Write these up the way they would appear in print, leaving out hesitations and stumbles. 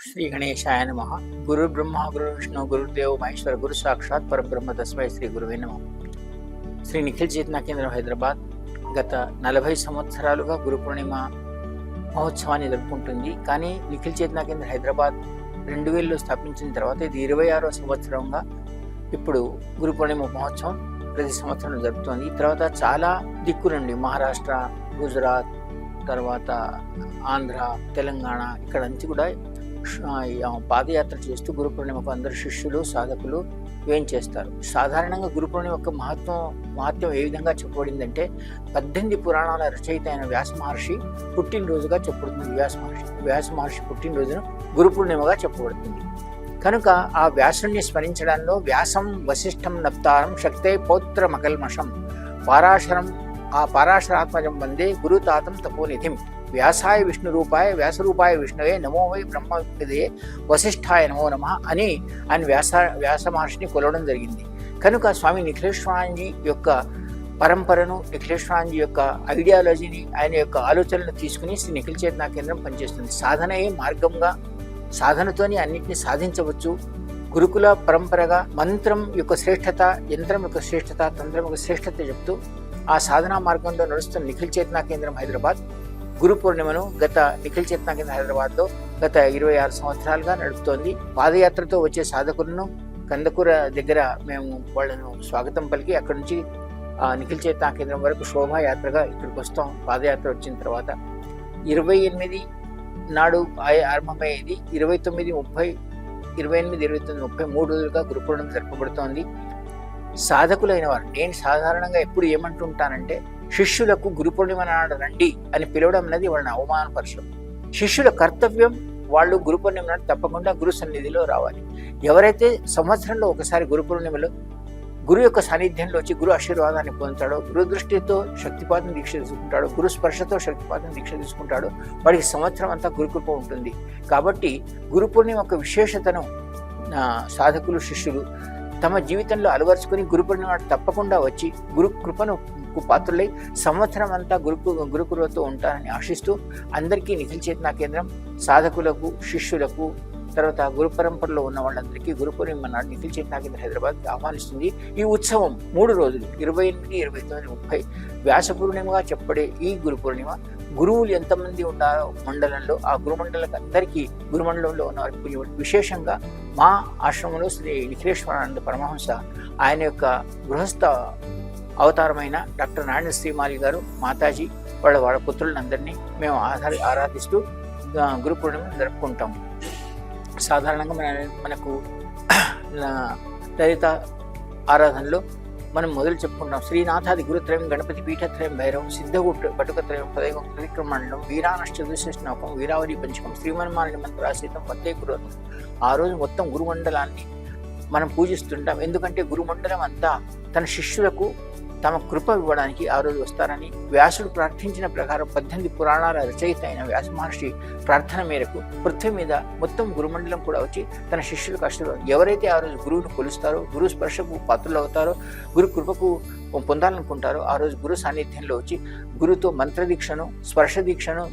శ్రీ గణేశాయ నమః. గురు బ్రహ్మ గురు విష్ణు గురుదేవ మహేశ్వర గురు సాక్షాత్ పరబ్రహ్మ తస్మై శ్రీ గురువే నమః. శ్రీ నిఖిల్ చేతన కేంద్రం హైదరాబాద్ గత 40 సంవత్సరాలుగా గురు పూర్ణిమ మహోత్సవాన్ని జరుపుకుంటుంది. కానీ నిఖిల్ చేతన కేంద్ర హైదరాబాద్ 2000లో స్థాపించిన తర్వాత ఇది 26వ సంవత్సరంగా ఇప్పుడు గురు పూర్ణిమ మహోత్సవం ప్రతి సంవత్సరం జరుపుతోంది. తర్వాత చాలా దిక్కు నుండి మహారాష్ట్ర, గుజరాత్, తర్వాత ఆంధ్ర, తెలంగాణ ఇక్కడ నుంచి కూడా పాదయాత్ర చేస్తూ గురు పూర్ణిమకు అందరు శిష్యులు సాధకులు వేయించేస్తారు. సాధారణంగా గురు పూర్ణిమ యొక్క మహత్యం ఏ విధంగా చెప్పబడిందంటే 18 పురాణాల రచయిత అయిన వ్యాస మహర్షి పుట్టినరోజుగా చెప్పబడుతుంది. వ్యాస మహర్షి పుట్టినరోజును గురు పూర్ణిమగా చెప్పబడుతుంది. కనుక ఆ వ్యాసుని స్మరించడంలో వ్యాసం వశిష్ఠం నప్తారం శక్తే పౌత్రమకల్మషం పారాశరాత్మజం వందే గురుతాతం తపోనిధిం వ్యాసాయ విష్ణు రూపాయ వ్యాసరూపాయ విష్ణువే నమో వై బ్రహ్మ విదే వశిష్ఠాయ నమో నమః అని ఆయన వ్యాస మహర్షిని కొలవడం జరిగింది. కనుక స్వామి నిఖిలేశ్వరాంజీ యొక్క పరంపరను, నిఖిలేశ్వరాంజీ యొక్క ఐడియాలజీని, ఆయన యొక్క ఆలోచనలను తీసుకుని శ్రీ నిఖిల్ చేతన కేంద్రం పనిచేస్తుంది. సాధనయే మార్గంగా, సాధనతోని అన్నింటినీ సాధించవచ్చు. గురుకుల పరంపరగా మంత్రం యొక్క శ్రేష్టత, యంత్రం యొక్క శ్రేష్టత, తంత్రం యొక్క శ్రేష్టత చెప్తూ ఆ సాధనా మార్గంలో నడుస్తున్న నిఖిల్ చేతన కేంద్రం హైదరాబాద్ గురు పూర్ణిమను నిఖిల్ చేతన కేంద్ర హైదరాబాద్లో గత 26 సంవత్సరాలుగా నడుపుతోంది. పాదయాత్రతో వచ్చే సాధకులను కందకూర దగ్గర మేము వాళ్ళను స్వాగతం పలికి అక్కడి నుంచి నిఖిల్ చేతన కేంద్రం వరకు శోభాయాత్రగా ఇక్కడికి వస్తాం. పాదయాత్ర వచ్చిన తర్వాత 28 నాడు ఆరంభమయ్యేది. 29, 30, 28, 29, 30 3 రోజులుగా గురు పూర్ణిమ జరపబడుతోంది. సాధకులైన వారు, నేను సాధారణంగా ఎప్పుడు ఏమంటుంటానంటే శిష్యులకు గురు పూర్ణిమ నాడు రండి అని పిలవడం అనేది వాళ్ళని అవమానపరచడం. శిష్యుల కర్తవ్యం వాళ్ళు గురు పూర్ణిమ నాడు తప్పకుండా గురు సన్నిధిలో రావాలి. ఎవరైతే సంవత్సరంలో ఒకసారి గురు పూర్ణిమలో గురు యొక్క సాన్నిధ్యంలో వచ్చి గురు ఆశీర్వాదాన్ని పొందుతాడో, గురు దృష్టితో శక్తిపాతం దీక్ష తీసుకుంటాడో, గురు స్పర్శతో శక్తిపాతం దీక్ష తీసుకుంటాడో వాడికి సంవత్సరం అంతా గురుకృప ఉంటుంది. కాబట్టి గురు పూర్ణిమ యొక్క విశేషతను సాధకులు, శిష్యులు తమ జీవితంలో అలవరుచుకొని గురు పూర్ణిమ తప్పకుండా వచ్చి గురు కృపను పాత్రులై సంవత్సరం అంతా గురుకృపతో ఉంటారని ఆశిస్తూ అందరికీ నిఖిల్ చేతన కేంద్రం సాధకులకు, శిష్యులకు, తర్వాత గురు పరంపరలో ఉన్న వాళ్ళందరికీ గురు పూర్ణిమ నాడు నిఖిల్ చేతన కేంద్ర హైదరాబాద్కి ఆహ్వానిస్తుంది. ఈ ఉత్సవం 3 రోజులు 28, 29, 30 వ్యాస పూర్ణిమగా చెప్పబడే ఈ గురు పూర్ణిమ గురువులు ఎంతమంది ఉన్నారో మండలంలో ఆ గురుమండలకు అందరికీ గురుమండలంలో ఉన్న వారికి విశేషంగా మా ఆశ్రమంలో శ్రీ నిఖిలేశ్వరానంద పరమహంస ఆయన యొక్క గృహస్థ అవతారమైన డాక్టర్ నారాయణ శ్రీమాలి గారు, మాతాజీ వాళ్ళ పుత్రులందరినీ మేము ఆరాధిస్తూ గురు పూర్ణిమను జరుపుకుంటాము. సాధారణంగా మనకు లలిత ఆరాధనలో మనం మొదలు చెప్పుకుంటాం. శ్రీనాథాది గురుత్రయం, గణపతి పీఠత్రయం, భైరవం, సిద్ధగుట్టు పటుకత్రయం, పదైవం, త్రివిక్రమండలం, వీరానష్ట దుశ్శనకం, వీరావళి పంచకం, శ్రీమన్మాలిని మంత్రాసీతం, వందే గురువం. ఆ రోజు మొత్తం గురుమండలాన్ని మనం పూజిస్తుంటాం. ఎందుకంటే గురుమండలం అంతా తన శిష్యులకు తమ కృప ఇవ్వడానికి ఆ రోజు వస్తారని వ్యాసుడు ప్రార్థించిన ప్రకారం 18 పురాణాల రచయిత అయిన వ్యాస మహర్షి ప్రార్థన మేరకు పృథ్వీ మీద మొత్తం గురుమండలం కూడా వచ్చి తన శిష్యులకు ఆశీర్వాదం. ఎవరైతే ఆ రోజు గురువును కొలుస్తారో, గురు స్పర్శకు పాత్రలు అవుతారో, గురు కృపకు పొందాలనుకుంటారో ఆ రోజు గురు సాన్నిధ్యంలో వచ్చి గురుతో మంత్ర దీక్షను, స్పర్శ దీక్షను,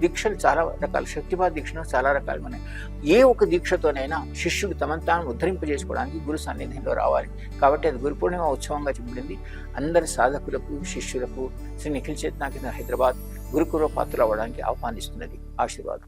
దీక్షలు చాలా రకాలు, శక్తిపాత దీక్షను చాలా రకాలు ఉన్నాయి. ఏ ఒక దీక్షతోనైనా శిష్యుడు తమను తాను ఉద్ధరింపజేసుకోవడానికి గురు సాన్నిధ్యంలో రావాలి. కాబట్టి అది గురు పూర్ణిమ ఉత్సవంగా చెప్పబడింది. అందరి సాధకులకు, శిష్యులకు శ్రీ నిఖిల్ చేతన కేంద్ర హైదరాబాద్ గురుకృప పాత్రలు అవ్వడానికి ఆహ్వానిస్తున్నది. ఆశీర్వాదం.